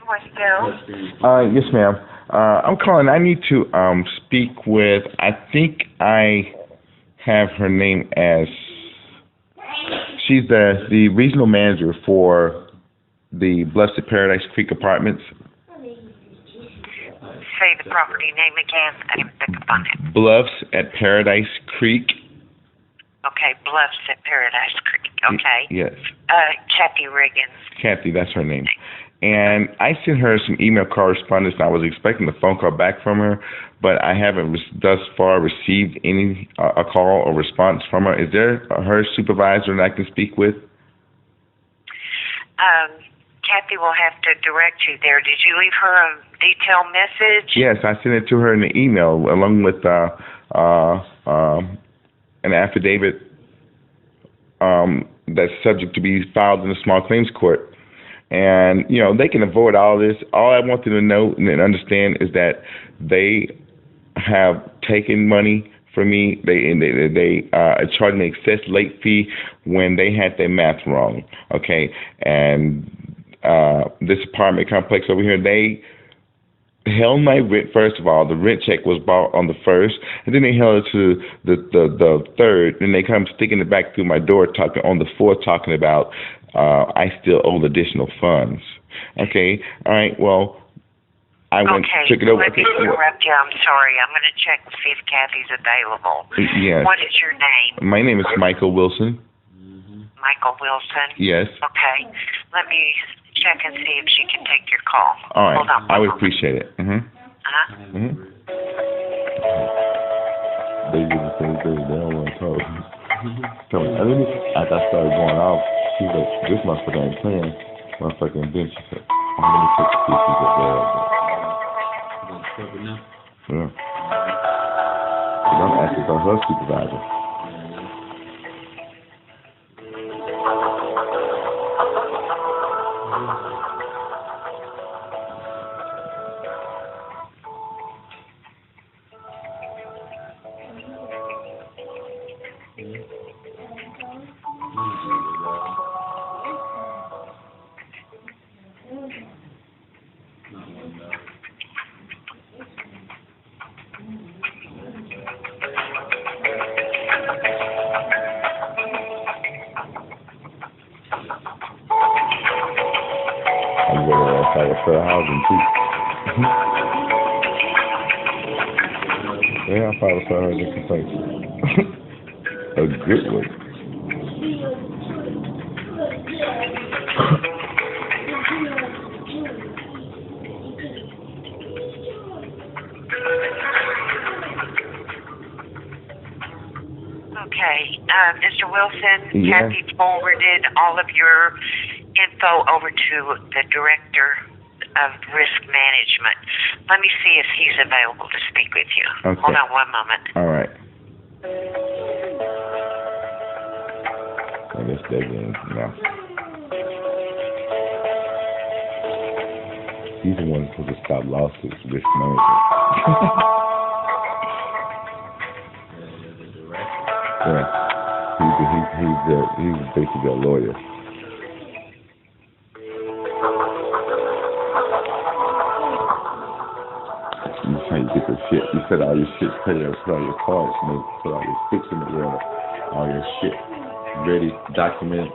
Westdale. Yes, ma'am. I'm calling. I need to speak with. I think I have her name as. She's the regional manager for the Bluff at Paradise Creek Apartments. Say the property name again. I didn't pick up on it. Bluffs at Paradise Creek. Okay, Bluffs at Paradise Creek. Okay. Yes. Kathy Riggins. Kathy, that's her name. And I sent her some email correspondence. I was expecting a phone call back from her, but I haven't thus far received any a call or response from her. Is there her supervisor that I can speak with? Kathy will have to direct you there. Did you leave her a detailed message? Yes, I sent it to her in the email along with an affidavit that's subject to be filed in the small claims court. And, you know, they can avoid all this. All I want them to know and understand is that they have taken money from me. They charged me excess late fee when they had their math wrong, okay? And this apartment complex over here, they held my rent. First of all, the rent check was bought on the 1st, and then they held it to the 3rd, and they come sticking it back through my door talking on the 4th, talking about I still owe additional funds. Okay, all right, well, I went took it over. Let me interrupt you. I'm sorry. I'm going to check to see if Kathy's available. Yes. What is your name? My name is Michael Wilson. Michael Wilson? Yes. Okay. Let me check and see if she can take your call. All right. Hold on. I would appreciate it. They do the same thing. They don't want to talk. So, and then as I started going off, she's like, this motherfucker ain't playing. Motherfucker, and then she said, I'm going to check to see if she's available. Yeah. I'm asking for her supervisor. I'm going to try to fair housing too. Yeah, I filed a fair housing complaint. A good one. Okay. Mr. Wilson, Yeah. Kathy forwarded all of your info over to the Director of Risk Management. Let me see if he's available to speak with you. Okay. Hold on one moment. All right. I guess that game now. He's the one who just stopped lawsuits, risk management. Yeah. He's basically a lawyer. You can't get the shit. You said all your shit paid up, put all your cards, and they put all your sticks in the water, all your shit ready, documented.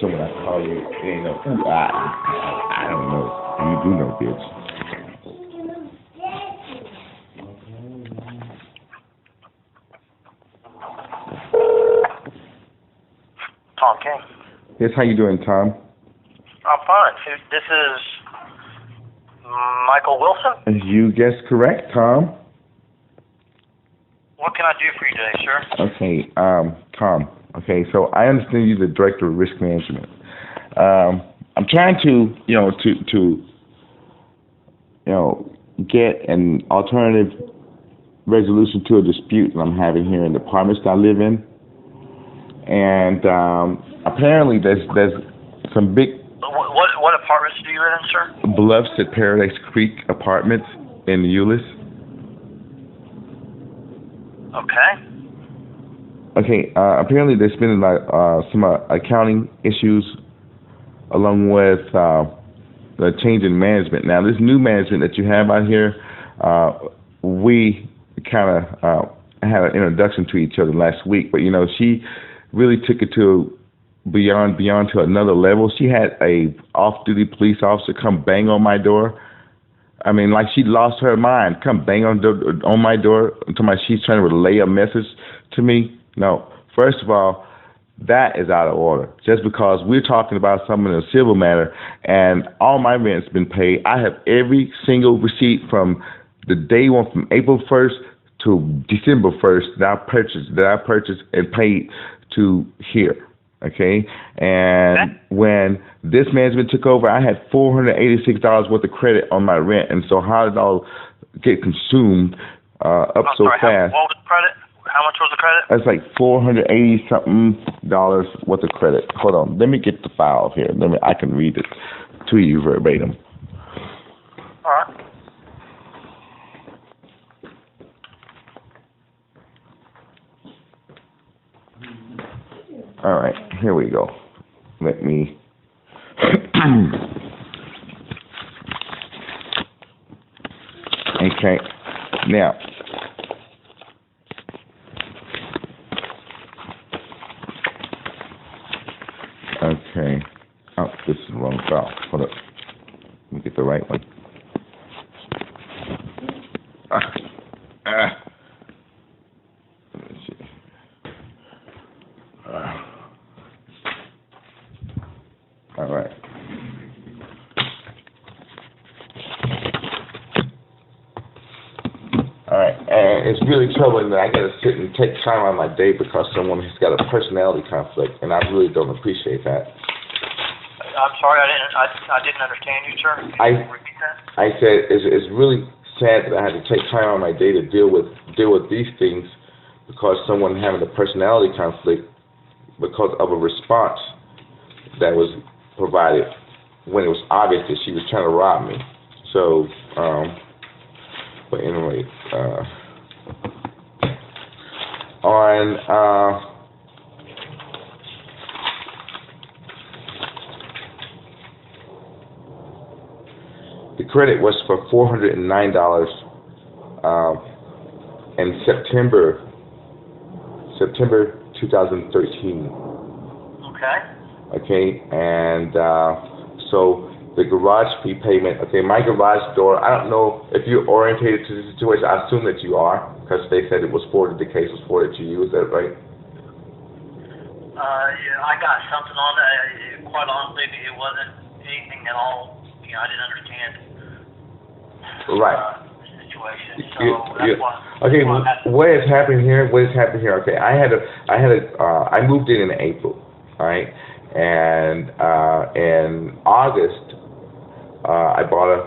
So when I call you, it ain't no, I don't know. You do know, bitch. Tom King. Yes, how you doing, Tom? I'm fine. This is Michael Wilson? You guessed correct, Tom. What can I do for you today, sir? Okay, Tom. Okay, so I understand you're the Director of Risk Management. I'm trying to, get an alternative resolution to a dispute that I'm having here in the apartments that I live in. And apparently there's some big... What apartments do you live in, sir? Bluffs at Paradise Creek Apartments in Euless. Okay. Okay, apparently there's been some accounting issues along with the change in management. Now, this new management that you have out here, we kind of had an introduction to each other last week, but she really took it to beyond to another level. She had a off-duty police officer come bang on my door. I mean, like she lost her mind. Come bang on my door until she's trying to relay a message to me. No, first of all, that is out of order. Just because we're talking about something in a civil matter and all my rent's been paid, I have every single receipt from the day one, from April 1st to December 1st that I purchased and paid to here. Okay, and when this management took over, I had $486 worth of credit on my rent, and so how did it all get consumed up so fast? What was the credit? How much was the credit? That's like $480 something worth of credit. Hold on, let me get the file here. I can read it to you verbatim. All right. All right, here we go. Let me. Okay, now. Okay. Oh, this is the wrong file. Hold up. Let me get the right one. Let me see. All right. All right, and it's really troubling that I got to sit and take time out of my day because someone has got a personality conflict, and I really don't appreciate that. I'm sorry, I didn't understand you, sir. Can you repeat that? I said it's really sad that I had to take time out of my day to deal with these things because someone having a personality conflict because of a response that was provided when it was obvious that she was trying to rob me. So, but anyway, the credit was for $409 in September 2013. Okay, and so the garage fee payment, okay, my garage door, I don't know if you're orientated to the situation. I assume that you are, because they said it was forwarded, the case was forwarded to you. Is that right? Yeah, I got something on that. Quite honestly, it wasn't anything at all. I didn't understand right. The situation. So that's why. Okay, what is happening here? Okay, I moved in April, all right, and in August, I bought a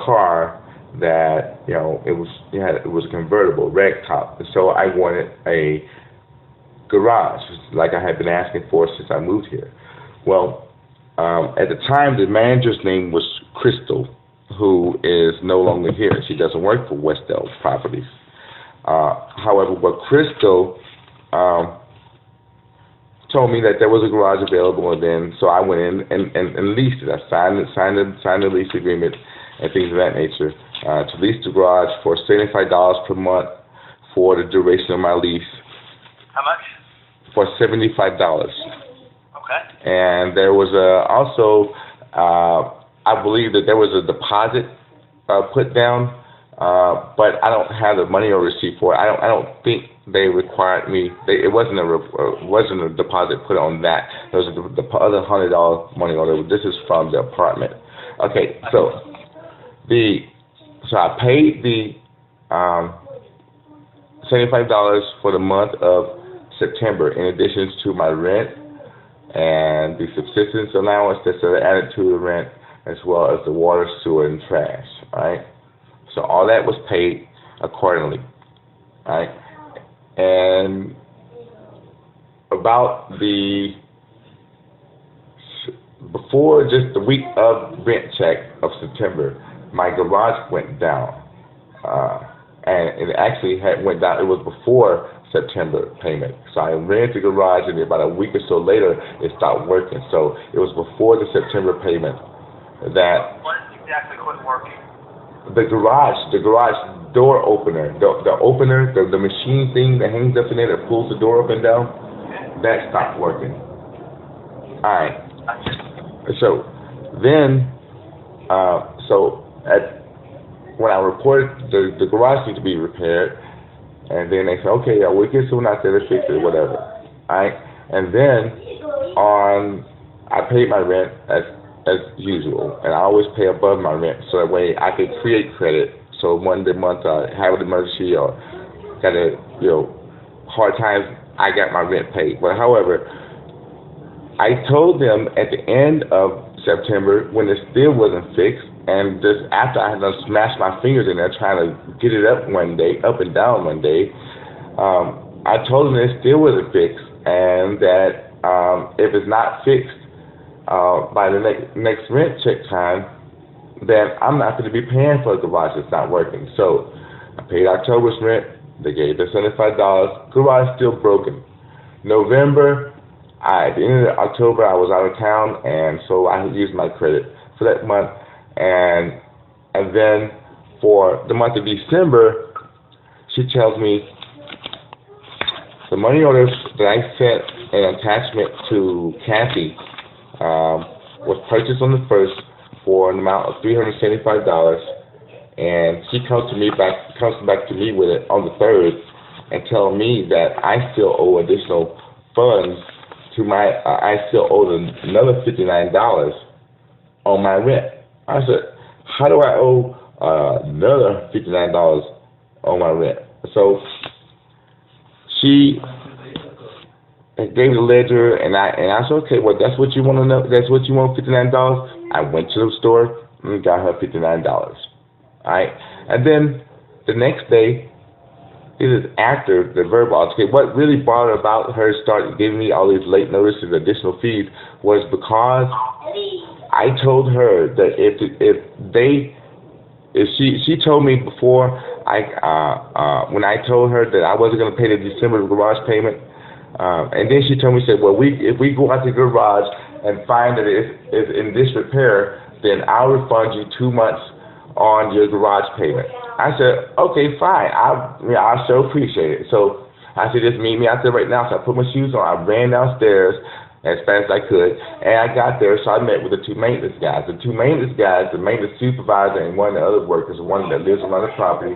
car that it was convertible, rag top, and so I wanted a garage like I had been asking for since I moved here. Well, at the time, the manager's name was Crystal, who is no longer here. She doesn't work for Westdale Properties. However, Crystal told me that there was a garage available, and then so I went in and leased it. I signed the lease agreement and things of that nature to lease the garage for $75 per month for the duration of my lease. How much? For $75. Okay. And there was also, I believe that there was a deposit put down, but I don't have the money or receipt for it. I don't think they required me. It wasn't a deposit put on that. There was the other $100 money order. This is from the apartment. Okay, so I paid the $75 for the month of September, in addition to my rent and the subsistence allowance that's added to the rent, as well as the water, sewer, and trash. All right. So all that was paid accordingly. All right. And before just the week of rent check of September, my garage went down. And it actually went down. It was before September payment. So I rented the garage, and about a week or so later, it stopped working. So it was before the September payment that What exactly quit working? the garage door opener, the opener, the machine thing that hangs up in there that pulls the door up and down, that stopped working. All right. So then, when I reported the garage needs to be repaired, and then they said, okay, yeah, we'll get someone out there to fix it, whatever. All right. And then I paid my rent as usual, and I always pay above my rent, so that way I could create credit. So one month I have an emergency or got hard times, I got my rent paid. But however, I told them at the end of September when it still wasn't fixed, and just after I had smashed my fingers in there trying to get it up and down one day, I told them it still wasn't fixed, and that if it's not fixed by the next rent check time, then I'm not going to be paying for a garage that's not working. So I paid October's rent. They gave the $75. Garage still broken. November, at the end of October, I was out of town, and so I used my credit for that month. And then for the month of December, she tells me the money order that I sent an attachment to Kathy was purchased on the 1st for an amount of $375, and she comes back to me with it on the 3rd and tell me that I still owe additional funds to I still owe another $59 on my rent. I said, how do I owe another $59 on my rent? So she gave the ledger, and I said, okay, well, that's what you want to know. That's what you want, $59. I went to the store and got her $59. All right, and then the next day, it is after the verbal altercation. What really brought about her starting giving me all these late notices, additional fees, was because I told her that she told me before when I told her that I wasn't going to pay the December garage payment, and then she told me, said, well, if we go out to the garage and find that it's in disrepair, then I'll refund you 2 months on your garage payment. I said, okay, fine. I sure appreciate it. So I said, just meet me out there right now. So I put my shoes on. I ran downstairs as fast as I could, and I got there. So I met with the two maintenance guys. The two maintenance guys, the maintenance supervisor and one of the other workers, the one that lives on the property,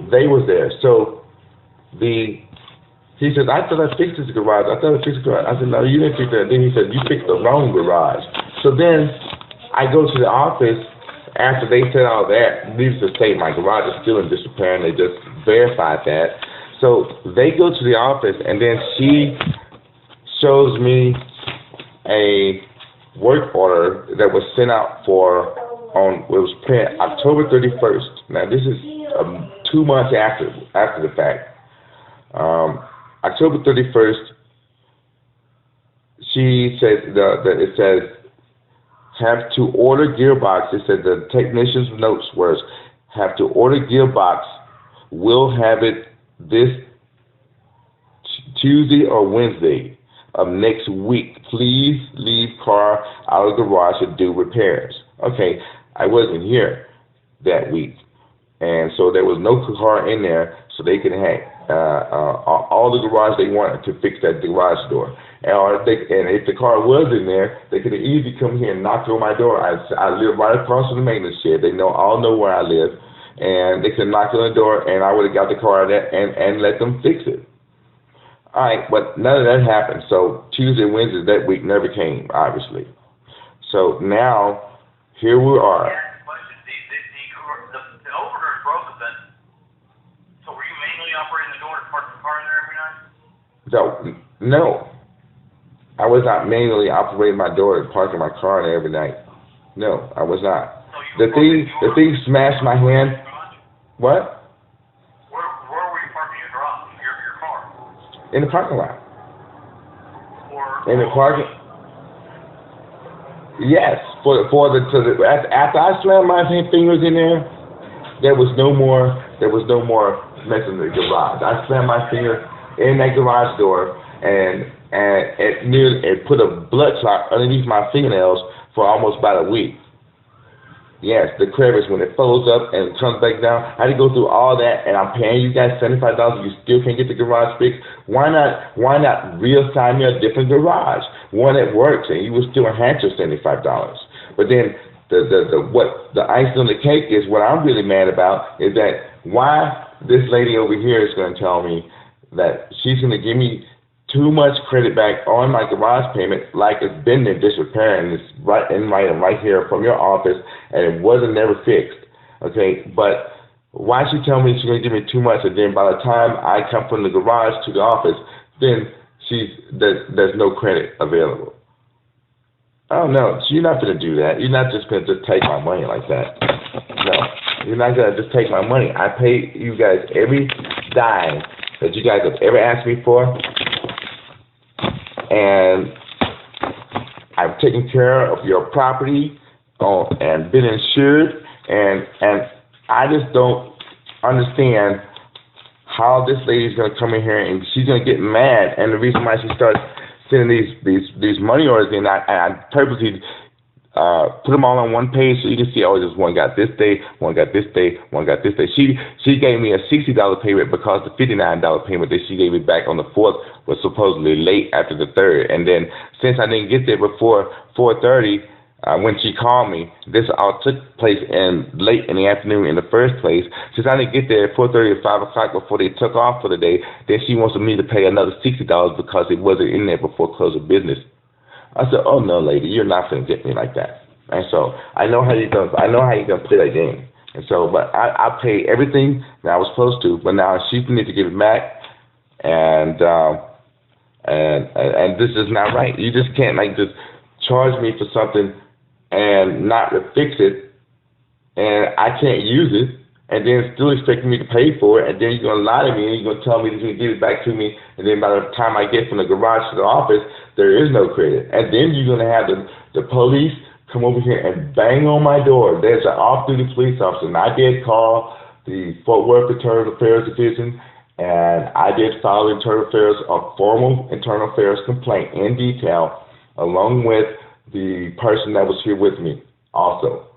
they was there. So he said, I thought I fixed this garage. I said, no, you didn't fix that. Then he said, you fixed the wrong garage. So then I go to the office after they said all that. Needless to say, my garage is still in disrepair, and they just verified that. So they go to the office, and then she shows me a work order that was sent out it was printed October 31st. Now this is 2 months after the fact. October 31st, she said it says, have to order gearbox. It said the technician's notes was, have to order gearbox. We'll have it this Tuesday or Wednesday of next week. Please leave car out of the garage to do repairs. Okay, I wasn't here that week, and so there was no car in there, so they could have all the garage they wanted to fix that garage door. And if the car was in there, they could have easily come here and knocked on my door. I live right across from the maintenance shed. They all know where I live, and they could knock on the door, and I would have got the car there and let them fix it. All right, but none of that happened. So Tuesday, Wednesday that week never came, obviously. So now here we are. The opener is broken, then. So were you manually operating the door to park the car in there every night? No. I was not manually operating my door and parking my car in there every night. No, I was not. So the thing smashed my hand. What? Where were you parking your garage, your car? In the parking lot. In the parking. Yes. After I slammed my fingers in there was no more there was no more messing in the garage. I slammed my finger in that garage door, and it put a blood clot underneath my fingernails for almost about a week. Yes, the crevice, when it folds up and comes back down, I had to go through all that, and I'm paying you guys $75, you still can't get the garage fixed. Why not reassign me a different garage, one that works, and you will still have your $75. But then the icing on the cake is what I'm really mad about is that why this lady over here is going to tell me that she's going to give me too much credit back on my garage payment, like it's been in disrepair, and it's right here from your office, and it wasn't never fixed. Okay, but why she tell me she's gonna give me too much, and then by the time I come from the garage to the office, then there's no credit available. Oh no, you're not gonna do that. You're not just gonna just take my money like that. No, you're not gonna just take my money. I pay you guys every dime that you guys have ever asked me for. And I've taken care of your property and been insured, and I just don't understand how this lady's gonna come in here and she's gonna get mad. And the reason why she starts sending these money orders in, I purposely put them all on one page so you can see, oh, this one got this day, one got this day, one got this day. She gave me a $60 payment because the $59 payment that she gave me back on the 4th was supposedly late after the 3rd. And then since I didn't get there before 4:30, when she called me, this all took place late in the afternoon in the first place. Since I didn't get there at 4:30 or 5 o'clock before they took off for the day, then she wants me to pay another $60 because it wasn't in there before close of business. I said, "Oh no, lady, you're not gonna get me like that." And so I know how you're gonna play that game. And so, but I paid everything that I was supposed to, but now she needs to give it back, and this is not right. You just can't just charge me for something and not fix it, and I can't use it, and then still expect me to pay for it, and then you're gonna lie to me and you're gonna tell me that you're gonna give it back to me, and then by the time I get from the garage to the office, there is no credit, and then you're gonna have the police come over here and bang on my door. There's an off-duty police officer, and I did call the Fort Worth Internal Affairs Division, and I did file a formal internal affairs complaint in detail, along with the person that was here with me also.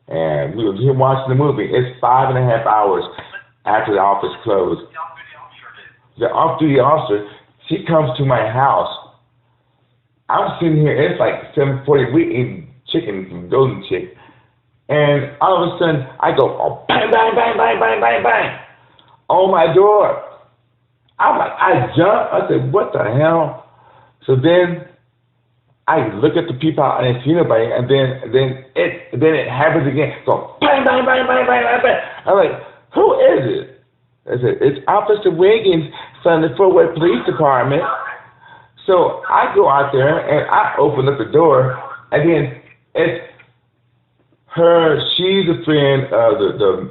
And we were here watching the movie. It's 5.5 hours after the office closed. The off-duty officer, she comes to my house. I'm sitting here, it's like 7:40, we eating chicken from Golden Chick. And all of a sudden, I go, oh, bang, bang, bang, bang, bang, bang, bang, on my door. I jump, I said, what the hell? So then, I look at the people, I didn't see nobody, and then it happens again. So bang, bang, bang, bang, bang, bang, bang. I'm like, who is it? I said, it's Officer Wiggins from the Fort Worth Police Department. So I go out there and I open up the door, and then it's her. She's a friend of the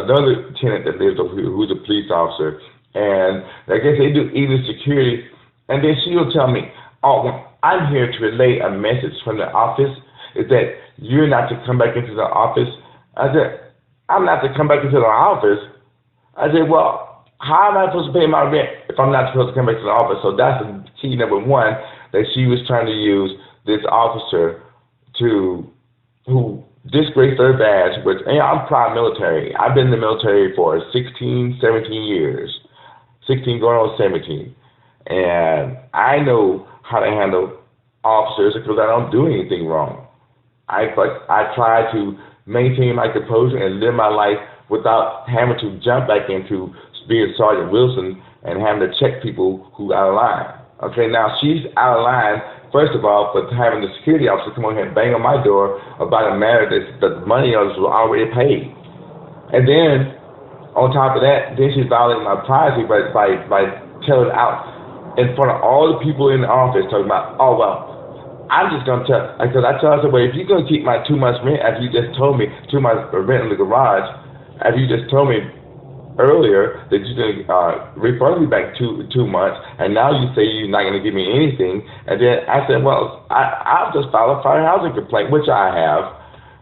another tenant that lives over here, who's a police officer, and I guess they do evening security. And then she'll tell me, oh, I'm here to relay a message from the office, is that you're not to come back into the office. I said, I'm not to come back into the office. I said, well, how am I supposed to pay my rent if I'm not supposed to come back to the office? So that's the key number one, that she was trying to use this officer who disgraced her badge, which, I'm proud military. I've been in the military for 16, 17 years, 16 going on 17. And I know how to handle officers because I don't do anything wrong. I try to maintain my composure and live my life without having to jump back into being Sergeant Wilson and having to check people who out of line. Okay, now she's out of line, first of all, for having the security officer come on here and bang on my door about a matter that the money orders were already paid. And then, on top of that, then she's violating my privacy by telling out in front of all the people in the office, talking about, oh, well, I'm just going to tell, because I tell her, well, if you're going to keep my 2 months rent, after you just told me 2 months rent in the garage, after you just told me earlier that you're going to refund me back 2 months, and now you say you're not going to give me anything. And then I said, well, I'll just file a fire housing complaint, which I have.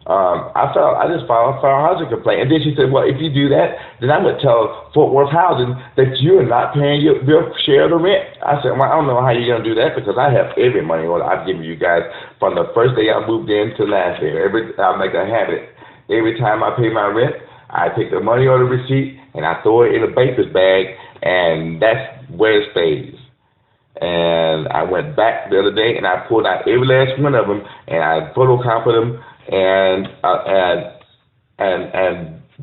I just filed a housing complaint. And then she said, well, if you do that, then I would tell Fort Worth Housing that you are not paying your share of the rent. I said, well, I don't know how you're going to do that because I have every money order I've given you guys from the first day I moved in to last day. I make a habit. Every time I pay my rent, I take the money order receipt and I throw it in a baker's bag, and that's where it stays. And I went back the other day and I pulled out every last one of them and I photocopied them and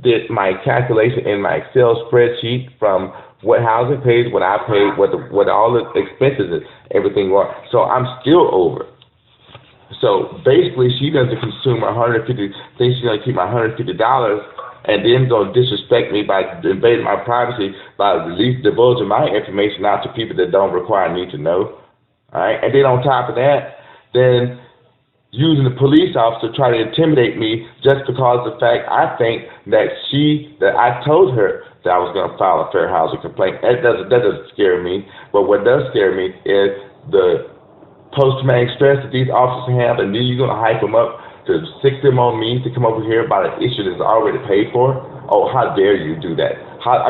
did my calculation in my Excel spreadsheet from what housing pays, what I paid, what all the expenses and everything were. So I'm still over. So basically, she doesn't consume $150. Thinks she's gonna keep my $150. And then gonna disrespect me by invading my privacy by divulging my information out to people that don't require me to know. All right, and then on top of that, then using the police officer to try to intimidate me just because of the fact I think that I told her that I was gonna file a fair housing complaint. That doesn't scare me. But what does scare me is the post-traumatic stress that these officers have, and then you're gonna hype them up to stick them on me to come over here about an issue that's already paid for. Oh, how dare you do that? How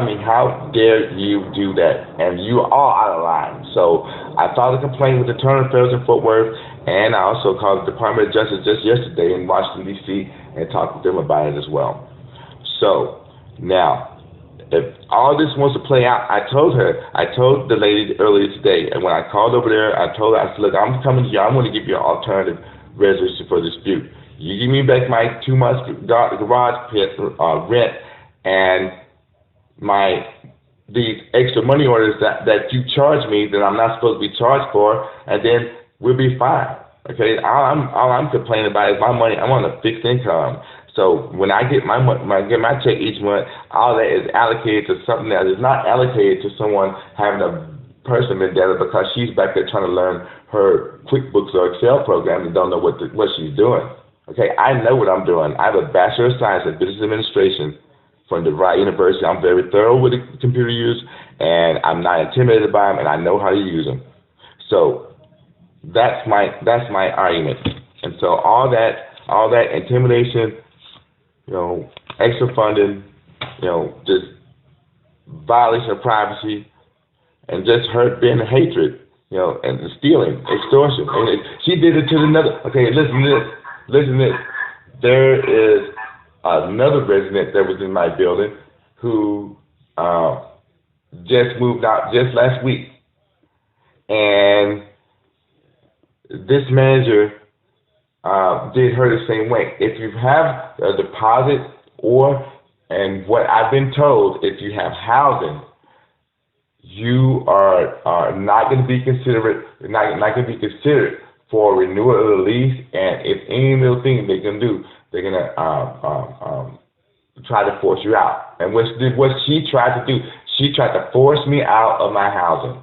dare you do that? And you are all out of line. So I filed a complaint with the Attorney Affairs in Fort Worth, and I also called the Department of Justice just yesterday in Washington, D.C., and talked with them about it as well. So now, if all this wants to play out, I told the lady earlier today, and when I called over there, I told her, I said, look, I'm coming to you. I'm going to give you an alternative resolution for dispute. You give me back my 2 months garage pit rent and these extra money orders that you charge me that I'm not supposed to be charged for, and then we'll be fine. Okay, all I'm complaining about is my money. I'm on a fixed income, so when I get my check each month, all that is allocated to something that is not allocated to someone having a personal vendetta because she's back there trying to learn her QuickBooks or Excel program and don't know what she's doing. Okay, I know what I'm doing. I have a Bachelor of Science in Business Administration from DeVry University. I'm very thorough with the computer use, and I'm not intimidated by them, and I know how to use them. So that's my argument. And so all that intimidation, extra funding, just violation of privacy, and just hurt, being hatred, and stealing, extortion. And she did it to another. Okay, listen to this. There is another resident that was in my building who just moved out just last week, and this manager did her the same way. If you have a deposit and what I've been told, if you have housing, you are not going to be considered for renewal of the lease, and if any little thing they can do, they're gonna try to force you out. And what she tried to do, she tried to force me out of my housing.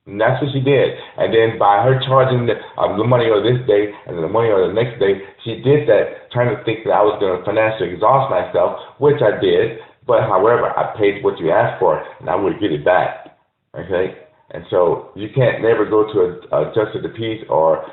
And that's what she did. And then by her charging the money on this day and the money on the next day, she did that trying to think that I was going to financially exhaust myself, which I did. But however, I paid what you asked for, and I would get it back. Okay. And so you can't never go to a justice of the peace or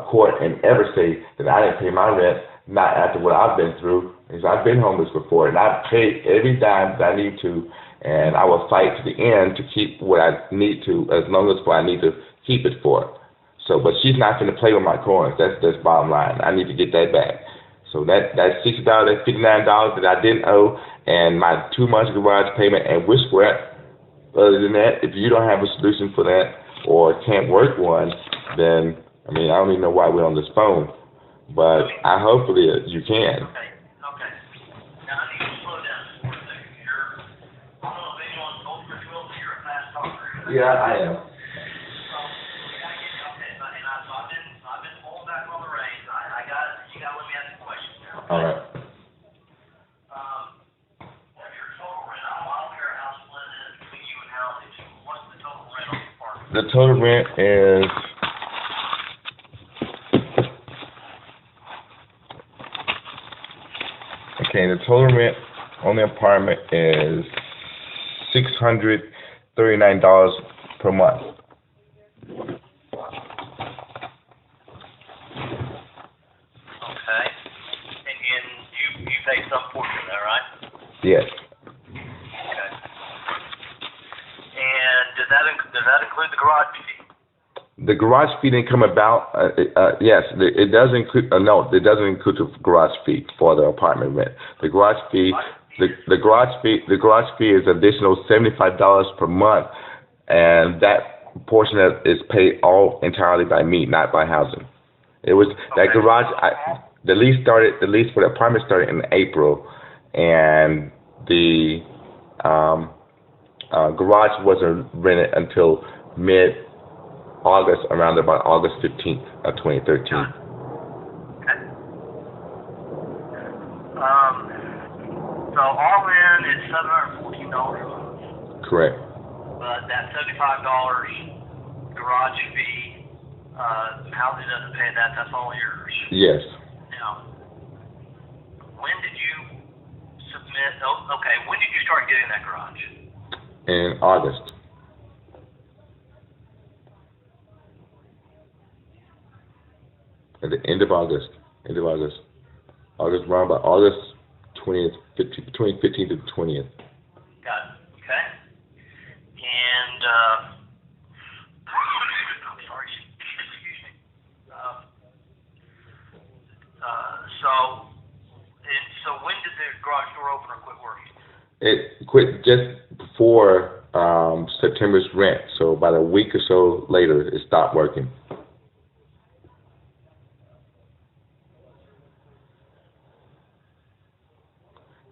court and ever say that I didn't pay my rent, not after what I've been through, because I've been homeless before, and I've paid every dime that I need to, and I will fight to the end to keep what I need to, as long as I need to keep it for. So, but she's not going to play with my coins. That's bottom line. I need to get that back. So that $60, that $59 that I didn't owe, and my 2 months garage payment, and we're square. Other than that, if you don't have a solution for that or can't work one, then, I don't even know why we're on this phone, but hopefully you can. Okay. Now I need to slow down for a second. I'm going to be on Old Chris Wilson. You're a fast talker. Yeah, I am. I've been pulling back on the reins. I got it. You got to let me ask the question now. All right. The total rent is the total rent on the apartment is $639 per month. Okay. And Yes. Okay. And does that include the garage fee? The garage fee didn't come about. Yes, it does include. No, it doesn't include the garage fee for the apartment rent. The garage fee, the garage fee is additional $75 per month, and that portion is paid all entirely by me, not by housing. It was that garage. The lease for the apartment started in April, and the garage wasn't rented until mid-August, around about August 15th of 2013. Okay. So all in is $714 a month. Correct. But that $75 garage fee, housing doesn't pay that. That's all yours. Yes. Now, when did you submit? Oh, okay. When did you start getting that garage? In August. At the end of August. Around about August 20th, between 15th and 20th. Got it. Okay. And I'm sorry. Excuse me. So when did the garage door open or quit working? It quit just before September's rent, so about a week or so later, it stopped working.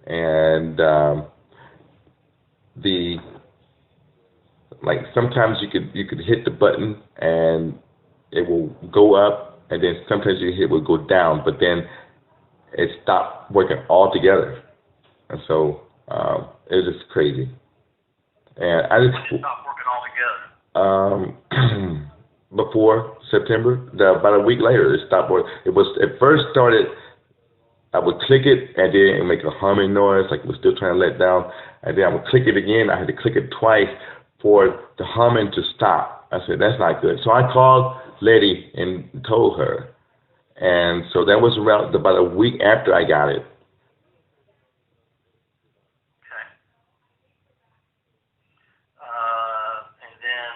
And sometimes you could hit the button and it will go up, and then sometimes it will go down, but then it stopped working altogether, and so it was just crazy. And I just When did it stop working altogether? Before September, about a week later, it stopped working. It first started. I would click it, and then it would make a humming noise, like it was still trying to let down. And then I would click it again. I had to click it twice for the humming to stop. I said, that's not good. So I called Letty and told her. And so that was around about a week after I got it. Okay. And then,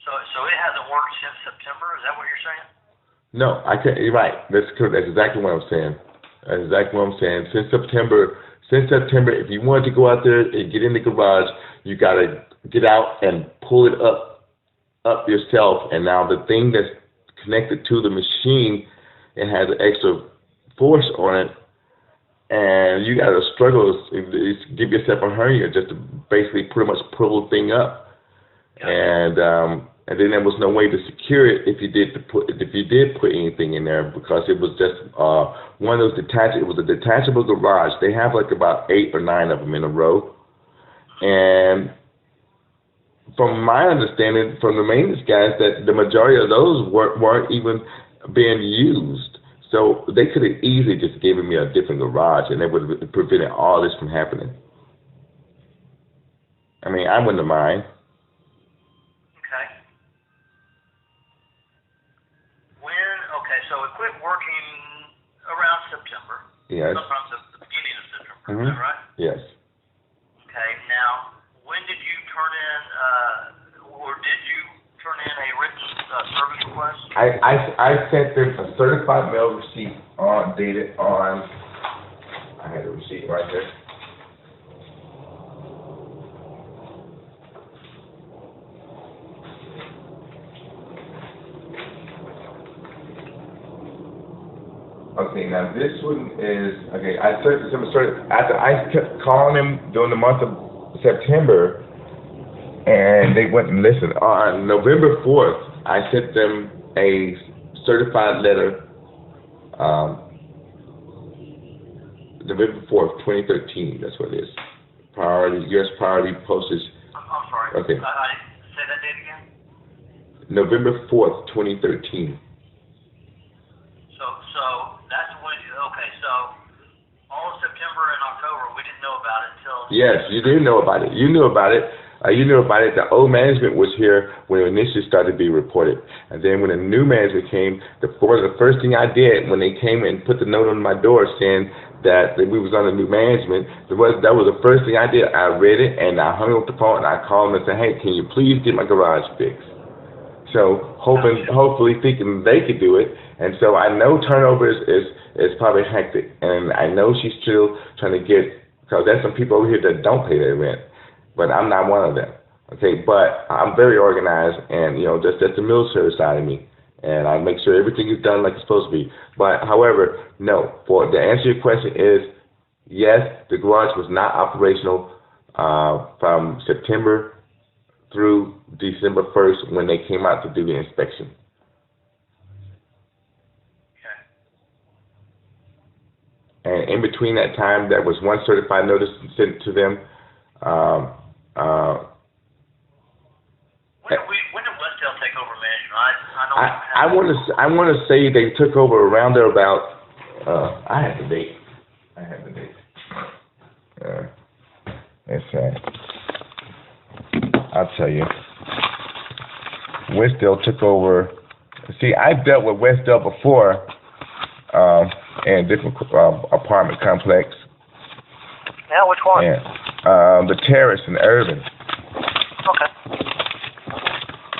so it hasn't worked since September. Is that what you're saying? No, I can't. You're right. That's exactly what I'm saying. That's exactly what I'm saying. Since September, if you wanted to go out there and get in the garage, you got to get out and pull it up yourself. And now the thing that's connected to the machine, it has an extra force on it, and you got to struggle to give yourself a hernia just to basically pretty much pull the thing up. And then there was no way to secure it if you did put anything in there, because it was just one of those it was a detachable garage. They have like about 8 or 9 of them in a row, and from my understanding from the maintenance guys, that the majority of those weren't even being used. So they could have easily just given me a different garage, and they would have prevented all this from happening. I mean, I wouldn't have mind. So it quit working around September. Yes. Around the beginning of September. Mm-hmm. Is that right? Yes. Okay. Now, when did you turn in, or did you turn in a written service request? I sent them a certified mail receipt dated on. I had the receipt right there. Okay, now this one is, okay, after I kept calling them during the month of September, and they went and listened. On November 4th, I sent them a certified letter, November 4th, 2013, that's what it is. U.S. priority postage. I'm sorry. Okay. Say that date again? November 4th, 2013. So that's when, okay, so all of September and October, we didn't know about it until... Yes, you did know about it. You knew about it. You knew about it. The old management was here when it initially started to be reported. And then when the new management came, the first thing I did when they came and put the note on my door saying that we was under new management, that was the first thing I did. I read it and I hung up the phone and I called them and said, hey, can you please get my garage fixed? So hopefully thinking they could do it. And so I know turnover is probably hectic. And I know she's still trying to get, because there's some people over here that don't pay their rent. But I'm not one of them. Okay, but I'm very organized and, that's the military side of me. And I make sure everything is done like it's supposed to be. But however, no, to answer your question is, yes, the garage was not operational from September through December 1st when they came out to do the inspection. Okay. And in between that time, there was one certified notice sent to them. When did Westdale take over management? I want to say they took over around there about. I have the date. Let's say. I'll tell you. Westdale took over. See, I've dealt with Westdale before in different apartment complex. Yeah, which one? And, the Terrorism in Irving. Okay.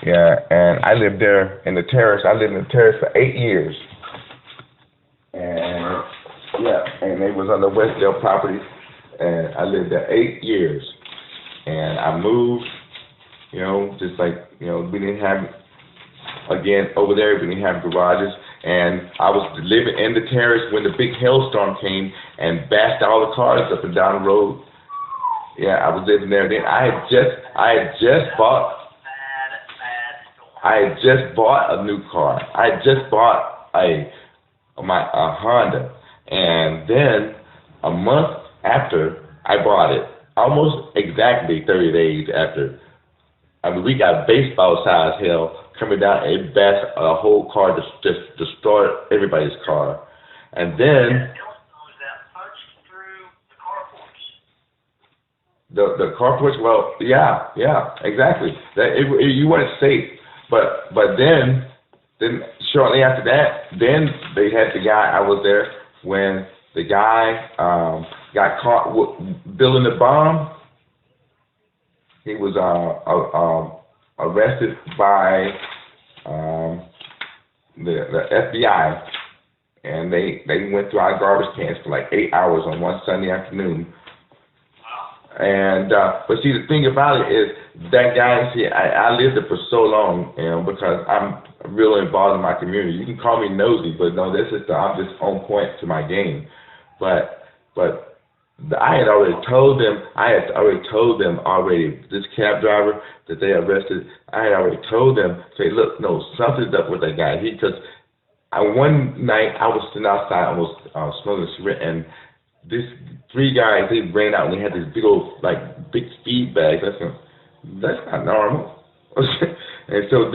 Yeah, and I lived there in the Terrace. I lived in the Terrace for 8 years. And, and it was on the Westdale property. And I lived there 8 years. And I moved, just like, we didn't have, again, over there, we didn't have garages. And I was living in the Terrace when the big hailstorm came and bashed all the cars up and down the road. Yeah, I was living there then. I had just bought a new car. I had just bought a Honda. And then a month after I bought it, almost exactly 30 days after, we got baseball-sized hail coming down and it bashed a whole car, just destroyed everybody's car. And then the carports, well, yeah, exactly. You weren't safe. But then shortly after that, then they had the guy. I was there when the guy got caught building the bomb. He was arrested by the FBI, and they went through our garbage cans for like 8 hours on one Sunday afternoon. And but see, the thing about it is that guy. See, I lived there for so long, because I'm really involved in my community. You can call me nosy, but no, I'm just on point to my game. But I had already told them. This cab driver that they arrested. I had already told them, say, look, no, something's up with that guy. Because one night I was sitting outside, almost smoking a cigarette, and these 3 guys, they ran out and they had these big old, big speed bags. That's not normal. And so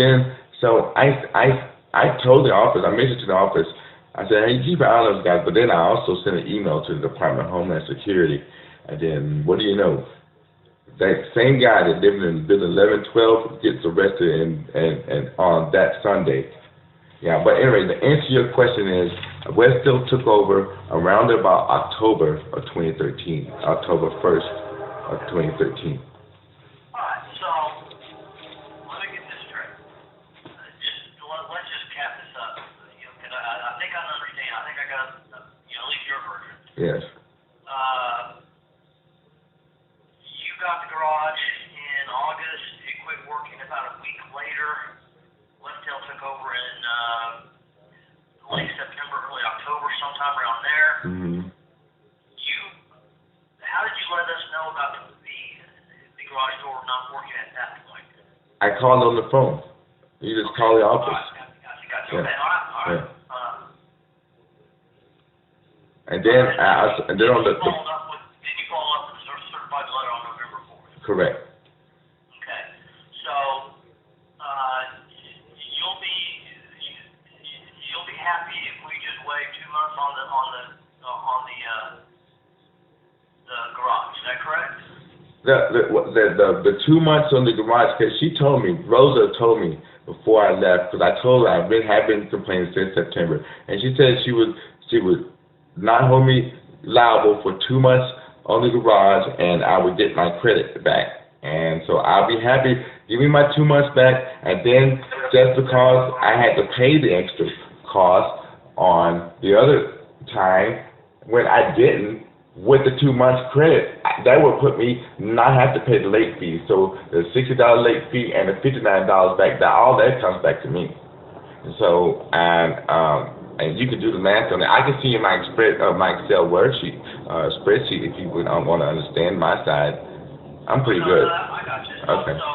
I told the office, I mentioned to the office, I said, hey, keep an eye on those guys. But then I also sent an email to the Department of Homeland Security. And then, what do you know? That same guy that lived in building 1112 gets arrested and on that Sunday. Yeah, but anyway, the answer to your question is, Westdale took over around about October of 2013, October 1st of 2013. All right, so let me get this straight. Let's just cap this up. Because I think I understand. I think I got at least your version. Yes. You got the garage in August. It quit working about a week later. Westdale took over in late September, early October, sometime around there. Mm-hmm. How did you let us know about the garage door not working at that point? I called on the phone. You just call the office. Gotcha. Yeah. Okay, all right. Yeah. And then on the. Then you follow up with a certified letter on November 4th. Correct. Okay. So you'll be happy if we just wait 2 months on the garage. Is that correct? The 2 months on the garage, because Rosa told me before I left, because I told her have been complaining since September, and she said she would not hold me liable for 2 months on the garage, and I would get my credit back. And so I'll be happy. Give me my 2 months back, and then just because I had to pay the extra cost on the other time when I didn't, with the 2 months credit, that would put me not have to pay the late fee. So the $60 late fee and the $59 back, all that comes back to me. So and you can do the math on it. I can see in my Excel worksheet spreadsheet if you would want to understand my side. I'm pretty good. I got you. Okay. So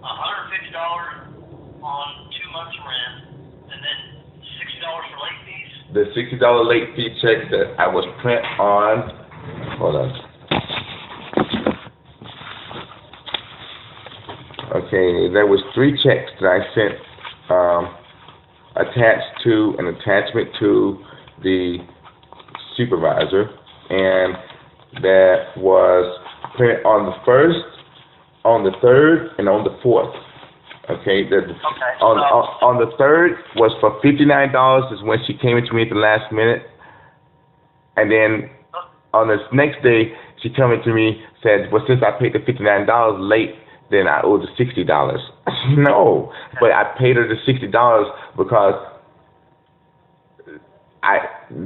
$150 on 2 months rent, and then $60 for late fees. The $60 late fee check that I was print on. Hold on. Okay, there was 3 checks that I sent attached to an attachment to the supervisor, and that was printed on the 1st, on the 3rd, and on the 4th. Okay, on the 3rd was for $59 is when she came into me at the last minute, and then on this next day she came into me said, well, since I paid the $59 late, then I owe the $60. I said, no, but I paid her the $60 because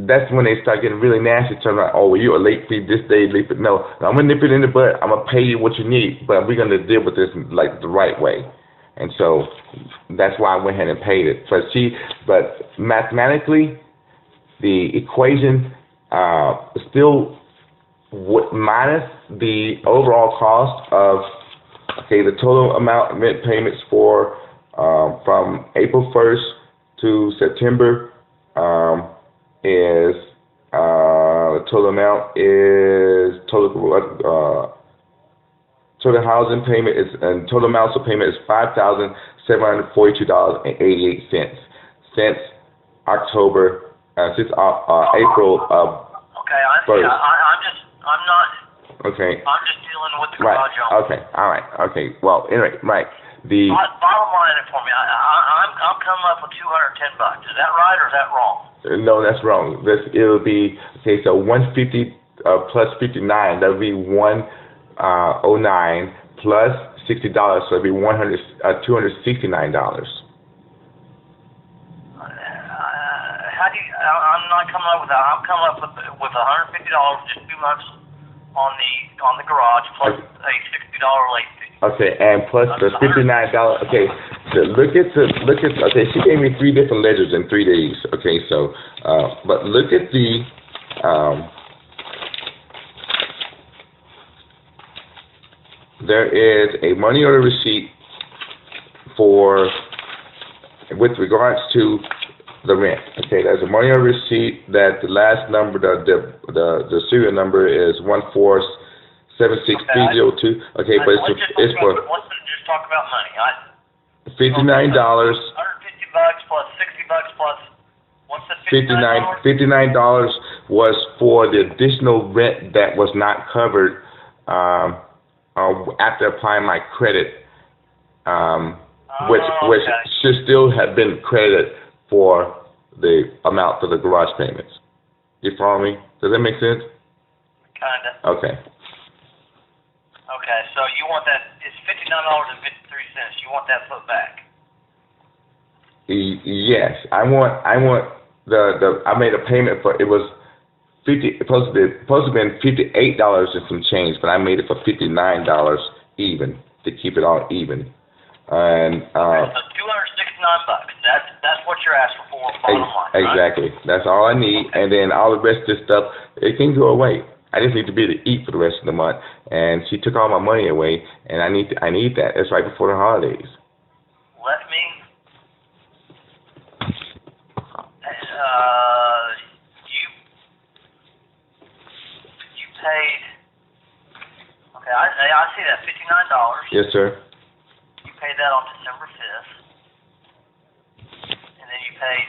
that's when they start getting really nasty. Turn around, oh, well, you're a late fee this day, late fee. No, I'm gonna nip it in the bud. I'm gonna pay you what you need, but we're gonna deal with this like the right way. And so that's why I went ahead and paid it. But mathematically, the equation still minus the overall cost of the total amount of rent payments for from April 1st to September is the total amount is total housing payment is and total amounts of payment is $5,742.88 since October since April of okay. I'm not. Okay. I'm just dealing with the garage owner. Okay. All right. Okay. Well, anyway, right. The bottom line for me, I'm coming up with $210. Is that right or is that wrong? No, that's wrong. It'll be okay. So 150 plus 59. That'll be 109 plus $60. So it'll be $269. How do you? I'm not coming up with that. I'm coming up with $150 just 2 months on the garage plus a $60 late fee. Okay, and plus the $59. Okay, so look at. Okay, she gave me 3 different ledgers in 3 days. Okay, so but look at the there is a money order receipt with regards to the rent. Okay, there's a money order receipt that the last number, the serial number is 1476302. Okay, but it's for. Let's just talk about money. $59. $150 plus $60 plus. What's the $59? $59 was for the additional rent that was not covered after applying my credit, which should still have been credited for the amount for the garage payments. You follow me? Does that make sense? Kinda. Okay. Okay, so you want that? It's $59.53. You want that put back? Yes, I want I made a payment for it was supposed to have been $58 and some change, but I made it for $59 even to keep it all even. And so $269. That's what you're asking for. Bottom line, exactly. Right? That's all I need, and then all the rest of this stuff it can go away. I just need to be able to eat for the rest of the month. And she took all my money away, and I need that. It's right before the holidays. Let me. You paid. Okay, I see that $59. Yes, sir. You paid that on December 5th, and then you paid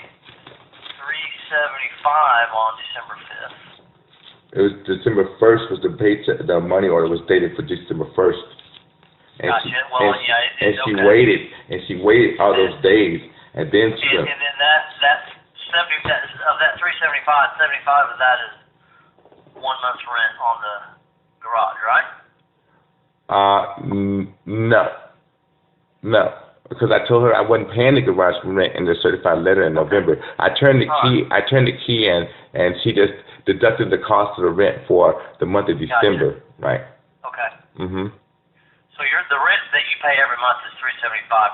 $375 on December 5th. It was December 1st was the paycheck. The money order was dated for December 1st. And Gotcha. she waited all those days, and then she. And then that's 70 of that 375. 75 of that is 1 month's rent on the garage, right? No, because I told her I wasn't paying the garage rent in the certified letter in November. I turned the key in, and she just deducted the cost of the rent for the month of December, right? Okay. Mhm. So the rent that you pay every month is $375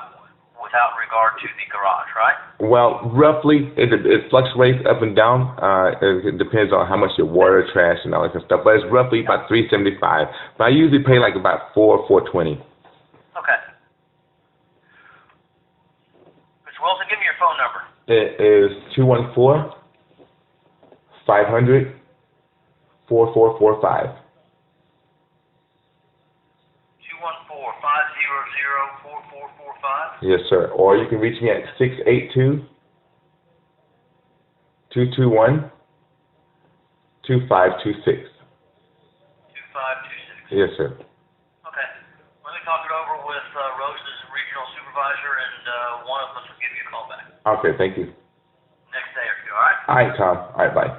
without regard to the garage, right? Well, roughly, it fluctuates up and down. It depends on how much your water, trash, and all that kind of stuff. But it's roughly about $375. But I usually pay like about $420. Okay. Mr. Wilson, give me your phone number. It is 214-500-4445. 214-500-4445. Yes, sir. Or you can reach me at 682-221-2526. 2526. Yes, sir. Okay. Let me talk it over with Rose's regional supervisor, and one of us will give you a call back. Okay, thank you. Next day or two, all right? All right, Tom. All right, bye.